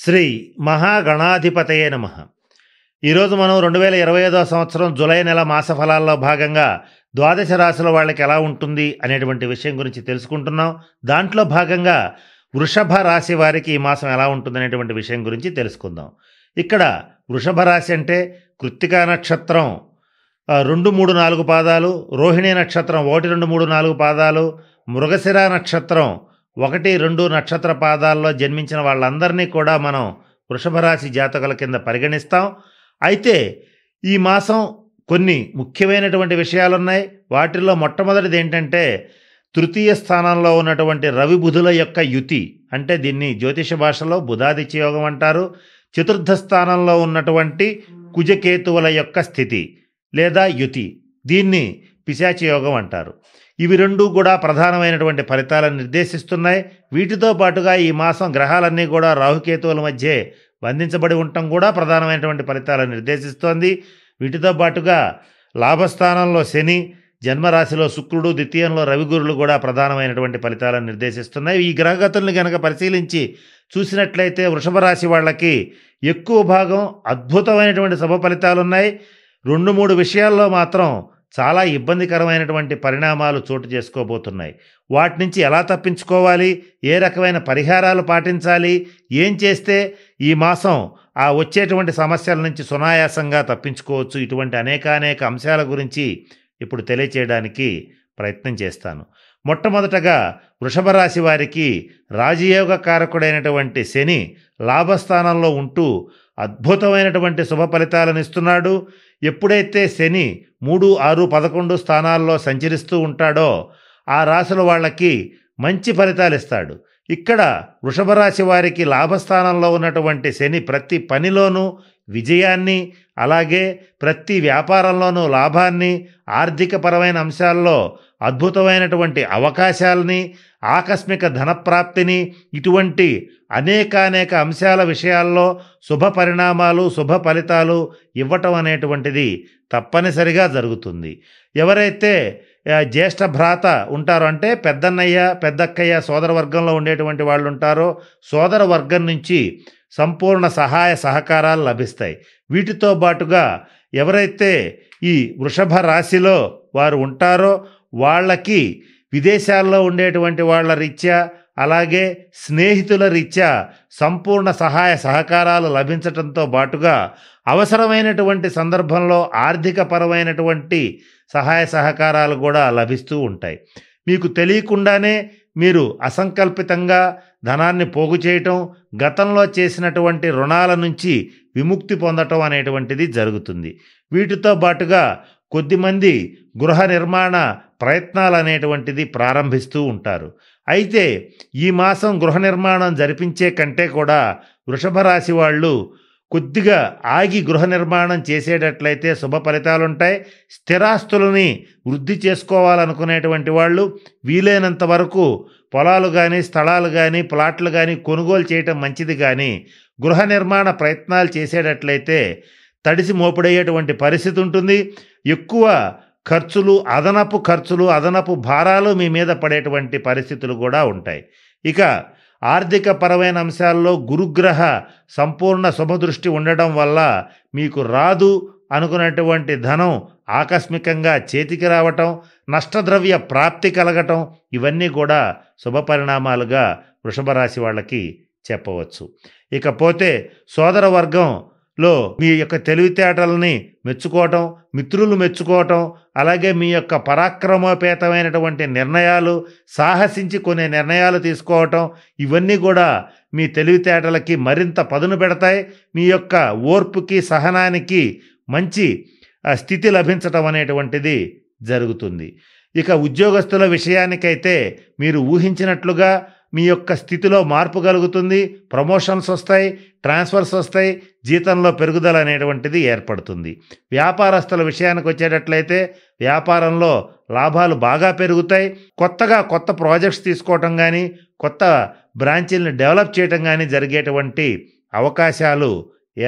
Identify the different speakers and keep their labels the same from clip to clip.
Speaker 1: శ్రీ మహాగణాధిపతయే నమః. ఈరోజు మనం 2025 సంవత్సరం జూలై నెల మాస ఫలాల్లో భాగంగా ద్వాదశ రాశుల వాళ్ళకి ఎలా ఉంటుంది అనేటువంటి విషయం గురించి తెలుసుకుంటున్నాం. దాంట్లో భాగంగా వృషభ రాశి వారికి ఈ మాసం ఎలా ఉంటుంది అనేటువంటి విషయం గురించి తెలుసుకుందాం. ఇక్కడ వృషభ రాశి అంటే కృత్తికా నక్షత్రం 2, 3, 4 పాదాలు, రోహిణీ నక్షత్రం 1, 2, 3, 4 పాదాలు, మృగశిర నక్షత్రం 1, 2 నక్షత్ర పాదాల్లో జన్మించిన వాళ్ళందరినీ కూడా మనం వృషభ రాశి జాతకుల కింద పరిగణిస్తాం. అయితే ఈ మాసం కొన్ని ముఖ్యమైనటువంటి విషయాలున్నాయి. వాటిల్లో మొట్టమొదటిది ఏంటంటే తృతీయ స్థానంలో ఉన్నటువంటి రవి బుధుల యొక్క యుతి, అంటే దీన్ని జ్యోతిష భాషలో బుధాదిత్య యోగం అంటారు. చతుర్థ స్థానంలో ఉన్నటువంటి కుజకేతువుల యొక్క స్థితి లేదా యుతి, దీన్ని పిశాచి యోగం అంటారు. ఇవి రెండు కూడా ప్రధానమైనటువంటి ఫలితాలను నిర్దేశిస్తున్నాయి. వీటితో పాటుగా ఈ మాసం గ్రహాలన్నీ కూడా రాహుకేతువుల మధ్య బంధించబడి ఉండటం కూడా ప్రధానమైనటువంటి ఫలితాలను నిర్దేశిస్తోంది. వీటితో పాటుగా లాభస్థానంలో శని, జన్మరాశిలో శుక్రుడు, ద్వితీయంలో రవిగురులు కూడా ప్రధానమైనటువంటి ఫలితాలను నిర్దేశిస్తున్నాయి. ఈ గ్రహగతుల్ని కనుక పరిశీలించి చూసినట్లయితే వృషభ రాశి వాళ్ళకి ఎక్కువ భాగం అద్భుతమైనటువంటి శుభ ఫలితాలు ఉన్నాయి. 2-3 విషయాల్లో మాత్రం చాలా ఇబ్బందికరమైనటువంటి పరిణామాలు చోటు చేసుకోబోతున్నాయి. వాటి నుంచి ఎలా తప్పించుకోవాలి, ఏ రకమైన పరిహారాలు పాటించాలి, ఏం చేస్తే ఈ మాసం ఆ వచ్చేటువంటి సమస్యల నుంచి సునాయాసంగా తప్పించుకోవచ్చు, ఇటువంటి అనేక అంశాల గురించి ఇప్పుడు తెలియచేయడానికి ప్రయత్నం చేస్తాను. మొట్టమొదటగా వృషభ రాశి వారికి రాజయోగ కారకుడైనటువంటి శని లాభస్థానంలో ఉంటూ అద్భుతమైనటువంటి శుభ ఫలితాలను ఇస్తున్నాడు. ఎప్పుడైతే శని 3, 6, 11 స్థానాల్లో సంచరిస్తూ ఉంటాడో ఆ రాశుల వాళ్ళకి మంచి ఫలితాలు ఇస్తాడు. ఇక్కడ వృషభ రాశి వారికి లాభస్థానంలో ఉన్నటువంటి శని ప్రతి పనిలోనూ విజయాన్ని, అలాగే ప్రతి వ్యాపారంలోనూ లాభాన్ని, ఆర్థికపరమైన అంశాల్లో అద్భుతమైనటువంటి అవకాశాలని, ఆకస్మిక ధనప్రాప్తిని, ఇటువంటి అనేక అంశాల విషయాల్లో శుభ పరిణామాలు, శుభ ఫలితాలు ఇవ్వటం అనేటువంటిది తప్పనిసరిగా జరుగుతుంది. ఎవరైతే జ్యేష్ఠ భ్రాత ఉంటారో, అంటే పెద్దన్నయ్య, పెద్దక్కయ్య, సోదర వర్గంలో ఉండేటువంటి వాళ్ళు ఉంటారో, సోదర వర్గం నుంచి సంపూర్ణ సహాయ సహకారాలు లభిస్తాయి. వీటితో పాటుగా ఎవరైతే ఈ వృషభ రాశిలో వారు ఉంటారో వాళ్ళకి విదేశాల్లో ఉండేటువంటి వాళ్ళ రీత్యా, అలాగే స్నేహితుల రీత్యా సంపూర్ణ సహాయ సహకారాలు లభించటంతో పాటుగా అవసరమైనటువంటి సందర్భంలో ఆర్థికపరమైనటువంటి సహాయ సహకారాలు కూడా లభిస్తూ ఉంటాయి. మీకు తెలియకుండానే మీరు అసంకల్పితంగా ధనాన్ని పోగు చేయటం, గతంలో చేసినటువంటి రుణాల నుంచి విముక్తి పొందటం అనేటువంటిది జరుగుతుంది. వీటితో పాటుగా కొద్దిమంది గృహ నిర్మాణ ప్రయత్నాలు అనేటువంటిది ప్రారంభిస్తూ ఉంటారు. అయితే ఈ మాసం గృహ నిర్మాణం జరిపించే కంటే కూడా వృషభ రాశి వాళ్ళు కొద్దిగా ఆగి గృహ నిర్మాణం చేసేటట్లయితే శుభ ఫలితాలుంటాయి. స్థిరాస్తులని వృద్ధి చేసుకోవాలనుకునేటువంటి వాళ్ళు వీలైనంత వరకు పొలాలు కానీ, స్థలాలు కానీ, ప్లాట్లు కానీ కొనుగోలు చేయటం మంచిది. కానీ గృహ నిర్మాణ ప్రయత్నాలు చేసేటట్లయితే తడిసి మోపుడయ్యేటువంటి పరిస్థితి ఉంటుంది. ఎక్కువ ఖర్చులు, అదనపు భారాలు మీ మీద పడేటువంటి పరిస్థితులు కూడా ఉంటాయి. ఇక ఆర్థిక పరమైన అంశాల్లో గురుగ్రహ సంపూర్ణ శుభదృష్టి ఉండడం వల్ల మీకు రాదు అనుకున్నటువంటి ధనం ఆకస్మికంగా చేతికి రావటం, నష్టద్రవ్య ప్రాప్తి కలగటం, ఇవన్నీ కూడా శుభ పరిణామాలుగా వృషభ రాశి వాళ్ళకి చెప్పవచ్చు. ఇకపోతే సోదర వర్గంలో మీ యొక్క తెలివితేటలని మెచ్చుకోవటం, మిత్రులు మెచ్చుకోవటం, అలాగే మీ యొక్క పరాక్రమోపేతమైనటువంటి నిర్ణయాలు, సాహసించి కొన్ని నిర్ణయాలు తీసుకోవటం, ఇవన్నీ కూడా మీ తెలివితేటలకి మరింత పదును పెడతాయి. మీ యొక్క ఓర్పుకి, సహనానికి మంచి స్థితి లభించటం అనేటువంటిది జరుగుతుంది. ఇక ఉద్యోగస్తుల విషయానికైతే మీరు ఊహించినట్లుగా మీ యొక్క స్థితిలో మార్పు కలుగుతుంది. ప్రమోషన్స్ వస్తాయి, ట్రాన్స్ఫర్స్ వస్తాయి, జీతంలో పెరుగుదల అనేటువంటిది ఏర్పడుతుంది. వ్యాపారస్తుల విషయానికి వచ్చేటట్లయితే వ్యాపారంలో లాభాలు బాగా పెరుగుతాయి. కొత్త ప్రాజెక్ట్స్ తీసుకోవటం కానీ, కొత్త బ్రాంచీలను డెవలప్ చేయటం కానీ జరిగేటువంటి అవకాశాలు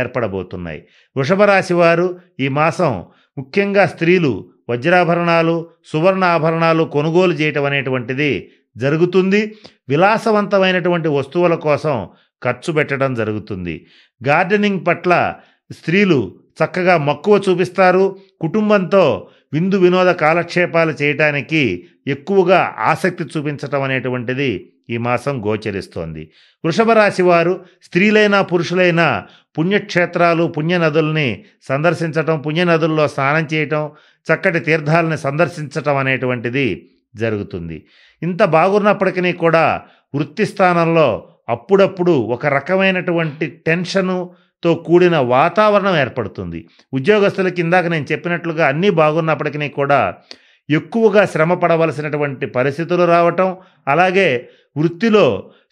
Speaker 1: ఏర్పడబోతున్నాయి. వృషభ రాశి వారు ఈ మాసం ముఖ్యంగా స్త్రీలు వజ్రాభరణాలు, సువర్ణ ఆభరణాలు కొనుగోలు చేయటం అనేటువంటిది జరుగుతుంది. విలాసవంతమైనటువంటి వస్తువుల కోసం ఖర్చు పెట్టడం జరుగుతుంది. గార్డెనింగ్ పట్ల స్త్రీలు చక్కగా మక్కువ చూపిస్తారు. కుటుంబంతో విందు వినోద కాలక్షేపాలు చేయటానికి ఎక్కువగా ఆసక్తి చూపించటం అనేటువంటిది ఈ మాసం గోచరిస్తోంది. వృషభ రాశి వారు స్త్రీలైనా పురుషులైనా పుణ్యక్షేత్రాలు పుణ్యనదుల్ని సందర్శించటం, పుణ్యనదుల్లో స్నానం చేయటం, చక్కటి తీర్థాలని సందర్శించటం అనేటువంటిది జరుగుతుంది. ఇంత బాగున్నప్పటికీ కూడా వృత్తి స్థానంలో అప్పుడప్పుడు ఒక రకమైనటువంటి టెన్షనుతో కూడిన వాతావరణం ఏర్పడుతుంది. ఉద్యోగస్తులకి ఇందాక నేను చెప్పినట్లుగా అన్నీ బాగున్నప్పటికీ కూడా ఎక్కువగా శ్రమ పడవలసినటువంటి పరిస్థితులు రావటం, అలాగే వృత్తిలో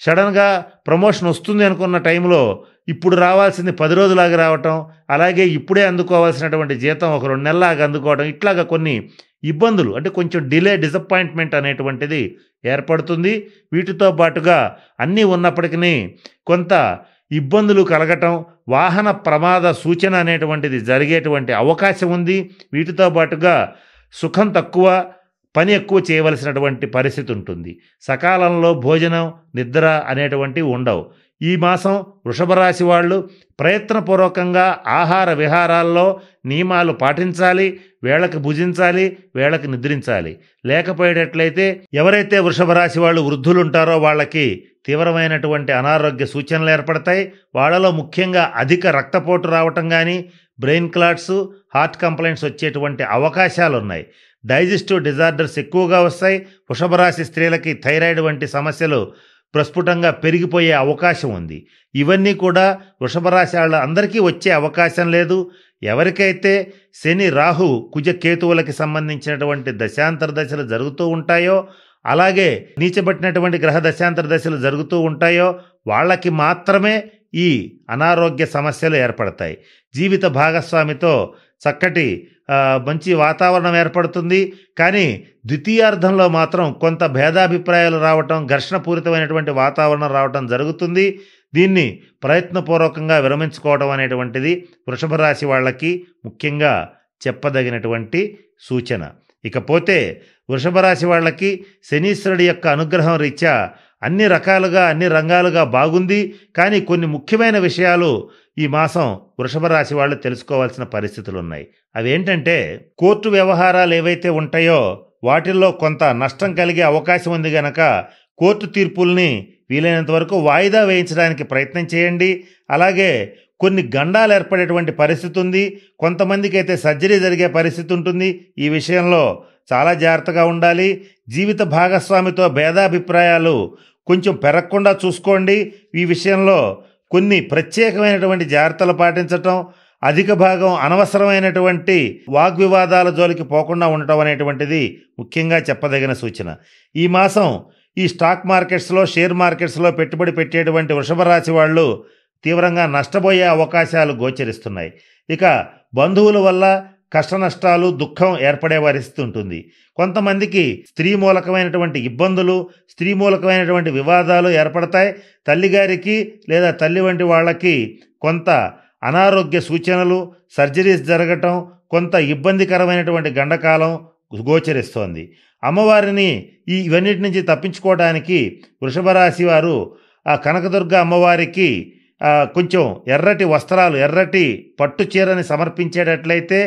Speaker 1: సడన్గా ప్రమోషన్ వస్తుంది అనుకున్న టైంలో ఇప్పుడు రావాల్సింది 10 రోజులాగా రావటం, అలాగే ఇప్పుడే అందుకోవాల్సినటువంటి జీతం ఒక 2 నెలలాగా అందుకోవడం, ఇట్లాగా కొన్ని ఇబ్బందులు అంటే కొంచెం డిసప్పాయింట్మెంట్ అనేటువంటిది ఏర్పడుతుంది. వీటితో పాటుగా అన్నీ ఉన్నప్పటికీ కొంత ఇబ్బందులు కలగటం, వాహన ప్రమాద సూచన అనేటువంటిది జరిగేటువంటి అవకాశం ఉంది. వీటితో పాటుగా సుఖం తక్కువ, పని ఎక్కువ చేయవలసినటువంటి పరిస్థితి ఉంటుంది. సకాలంలో భోజనం నిద్ర అనేటువంటివి ఉండవు. ఈ మాసం వృషభ రాశి వాళ్ళు ప్రయత్నపూర్వకంగా ఆహార విహారాల్లో నియమాలు పాటించాలి. వేళకి భుజించాలి, వేళకి నిద్రించాలి. లేకపోయేటట్లయితే ఎవరైతే వృషభ రాశి వాళ్ళు వృద్ధులు ఉంటారో వాళ్ళకి తీవ్రమైనటువంటి అనారోగ్య సూచనలు ఏర్పడతాయి. వాళ్ళలో ముఖ్యంగా అధిక రక్తపోటు రావటం కానీ, బ్రెయిన్ క్లాట్స్, హార్ట్ కంప్లైంట్స్ వచ్చేటువంటి అవకాశాలు ఉన్నాయి. డైజెస్టివ్ డిజార్డర్స్ ఎక్కువగా వస్తాయి. వృషభ రాశి స్త్రీలకి థైరాయిడ్ వంటి సమస్యలు ప్రస్ఫుటంగా పెరిగిపోయే అవకాశం ఉంది. ఇవన్నీ కూడా వృషభ రాశి వాళ్ళ అందరికీ వచ్చే అవకాశం లేదు. ఎవరికైతే శని రాహు కుజ కేతువులకి సంబంధించినటువంటి దశాంతర దశలు జరుగుతూ ఉంటాయో, అలాగే నీచబట్టినటువంటి గ్రహ దశాంతర దశలు జరుగుతూ ఉంటాయో వాళ్ళకి మాత్రమే ఈ అనారోగ్య సమస్యలు ఏర్పడతాయి. జీవిత భాగస్వామితో చక్కటి మంచి వాతావరణం ఏర్పడుతుంది. కానీ ద్వితీయార్థంలో మాత్రం కొంత భేదాభిప్రాయాలు రావటం, ఘర్షణపూరితమైనటువంటి వాతావరణం రావటం జరుగుతుంది. దీన్ని ప్రయత్నపూర్వకంగా విరమించుకోవడం అనేటువంటిది వృషభ రాశి వాళ్ళకి ముఖ్యంగా చెప్పదగినటువంటి సూచన. ఇకపోతే వృషభ రాశి వాళ్ళకి శనీశ్వరుడి యొక్క అనుగ్రహం రీత్యా అన్ని రకాలుగా అన్ని రంగాలుగా బాగుంది. కానీ కొన్ని ముఖ్యమైన విషయాలు ఈ మాసం వృషభ రాశి వాళ్ళు తెలుసుకోవాల్సిన పరిస్థితులు ఉన్నాయి. అవేంటంటే, కోర్టు వ్యవహారాలు ఏవైతే ఉంటాయో వాటిల్లో కొంత నష్టం కలిగే అవకాశం ఉంది గనక కోర్టు తీర్పుల్ని వీలైనంత వరకు వాయిదా వేయించడానికి ప్రయత్నం చేయండి. అలాగే కొన్ని గండాలు ఏర్పడేటువంటి పరిస్థితి ఉంది. కొంతమందికి అయితే సర్జరీ జరిగే పరిస్థితి ఉంటుంది. ఈ విషయంలో చాలా జాగ్రత్తగా ఉండాలి. జీవిత భాగస్వామితో భేదాభిప్రాయాలు కొంచెం పెరగకుండా చూసుకోండి. ఈ విషయంలో కొన్ని ప్రత్యేకమైనటువంటి జాగ్రత్తలు పాటించటం, అధిక భాగం అనవసరమైనటువంటి వాగ్వివాదాల జోలికి పోకుండా ఉండటం అనేటువంటిది ముఖ్యంగా చెప్పదగిన సూచన. ఈ మాసం ఈ స్టాక్ మార్కెట్స్లో, షేర్ మార్కెట్స్లో పెట్టుబడి పెట్టేటువంటి వృషభ రాశి వాళ్ళు తీవ్రంగా నష్టపోయే అవకాశాలు గోచరిస్తున్నాయి. ఇక బంధువుల వల్ల కష్ట నష్టాలు, దుఃఖం ఏర్పడే పరిస్థితి ఉంటుంది. కొంతమందికి స్త్రీ మూలకమైనటువంటి ఇబ్బందులు, స్త్రీ మూలకమైనటువంటి వివాదాలు ఏర్పడతాయి. తల్లిగారికి లేదా తల్లి వంటి వాళ్ళకి కొంత అనారోగ్య సూచనలు, సర్జరీస్ జరగటం, కొంత ఇబ్బందికరమైనటువంటి గండకాలం గోచరిస్తోంది. అమ్మవారిని ఇవన్నిటి నుంచి తప్పించుకోవడానికి వృషభ రాశి వారు ఆ కనకదుర్గ అమ్మవారికి కొంచెం ఎర్రటి వస్త్రాలు, ఎర్రటి పట్టు చీరని సమర్పించేటట్లయితే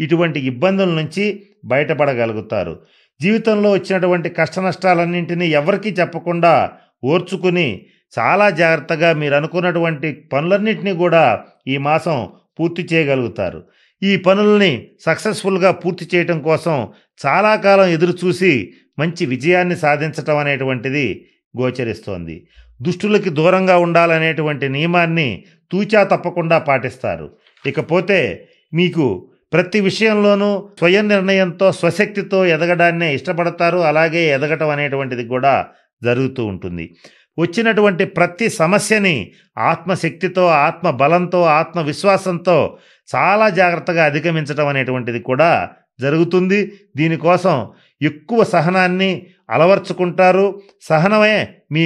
Speaker 1: ఇటువంటి ఇబ్బందుల నుంచి బయటపడగలుగుతారు. జీవితంలో వచ్చినటువంటి కష్ట నష్టాలన్నింటినీ ఎవరికీ చెప్పకుండా ఓర్చుకుని చాలా జాగ్రత్తగా మీరు అనుకున్నటువంటి పనులన్నింటినీ కూడా ఈ మాసం పూర్తి చేయగలుగుతారు. ఈ పనుల్ని సక్సెస్ఫుల్గా పూర్తి చేయటం కోసం చాలా కాలం ఎదురు చూసి మంచి విజయాన్ని సాధించటం అనేటువంటిది గోచరిస్తోంది. దుష్టులకి దూరంగా ఉండాలనేటువంటి నియమాన్ని తూచా తప్పకుండా పాటిస్తారు. ఇకపోతే మీకు ప్రతి విషయంలోనూ స్వయం నిర్ణయంతో, స్వశక్తితో ఎదగడాన్నే ఇష్టపడతారు. అలాగే ఎదగటం అనేటువంటిది కూడా జరుగుతూ ఉంటుంది. వచ్చినటువంటి ప్రతి సమస్యని ఆత్మశక్తితో, ఆత్మ బలంతో, ఆత్మవిశ్వాసంతో చాలా జాగ్రత్తగా అధిగమించడం అనేటువంటిది కూడా జరుగుతుంది. దీనికోసం ఎక్కువ సహనాన్ని అలవర్చుకుంటారు. సహనమే మీ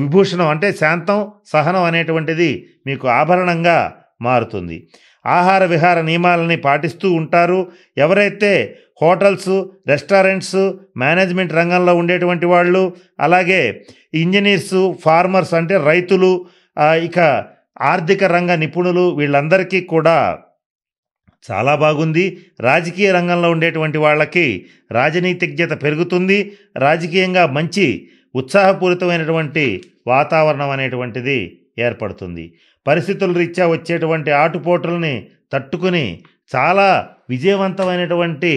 Speaker 1: విభూషణం. అంటే శాంతం, సహనం అనేటువంటిది మీకు ఆభరణంగా మారుతుంది. ఆహార విహార నియమాలని పాటిస్తూ ఉంటారు. ఎవరైతే హోటల్స్, రెస్టారెంట్స్, మేనేజ్మెంట్ రంగంలో ఉండేటువంటి వాళ్ళు, అలాగే ఇంజనీర్సు, ఫార్మర్స్ అంటే రైతులు, ఇక ఆర్థిక రంగ నిపుణులు వీళ్ళందరికీ కూడా చాలా బాగుంది. రాజకీయ రంగంలో ఉండేటువంటి వాళ్ళకి రాజనీతిజ్ఞత పెరుగుతుంది. రాజకీయంగా మంచి ఉత్సాహపూరితమైనటువంటి వాతావరణం అనేటువంటిది ఏర్పడుతుంది. పరిస్థితుల రీత్యా వచ్చేటువంటి ఆటుపోటుల్ని తట్టుకుని చాలా విజయవంతమైనటువంటి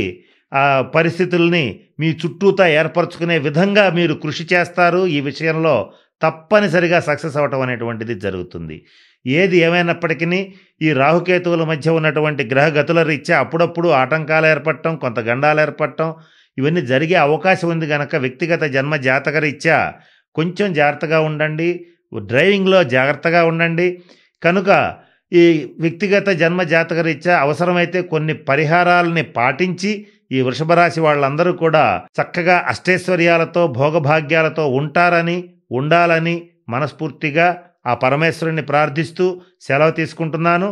Speaker 1: పరిస్థితుల్ని మీ చుట్టూతా ఏర్పరచుకునే విధంగా మీరు కృషి చేస్తారు. ఈ విషయంలో తప్పనిసరిగా సక్సెస్ అవ్వటం అనేటువంటిది జరుగుతుంది. ఏది ఏమైనప్పటికీ ఈ రాహుకేతువుల మధ్య ఉన్నటువంటి గ్రహగతుల రీత్యా అప్పుడప్పుడు ఆటంకాలు ఏర్పడటం, కొంత గండాలు ఏర్పడటం ఇవన్నీ జరిగే అవకాశం ఉంది కనుక వ్యక్తిగత జన్మ జాతక రీత్యా కొంచెం జాగ్రత్తగా ఉండండి. డ్రైవింగ్లో జాగ్రత్తగా ఉండండి. కనుక ఈ వ్యక్తిగత జన్మ జాతక రీత్యా అవసరమైతే కొన్ని పరిహారాలని పాటించి ఈ వృషభ రాశి వాళ్ళందరూ కూడా చక్కగా అష్టైశ్వర్యాలతో భోగభాగ్యాలతో ఉంటారని, ఉండాలని మనస్ఫూర్తిగా ఆ పరమేశ్వరుని ప్రార్థిస్తూ సెలవు తీసుకుంటున్నాను.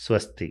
Speaker 1: స్వస్తి.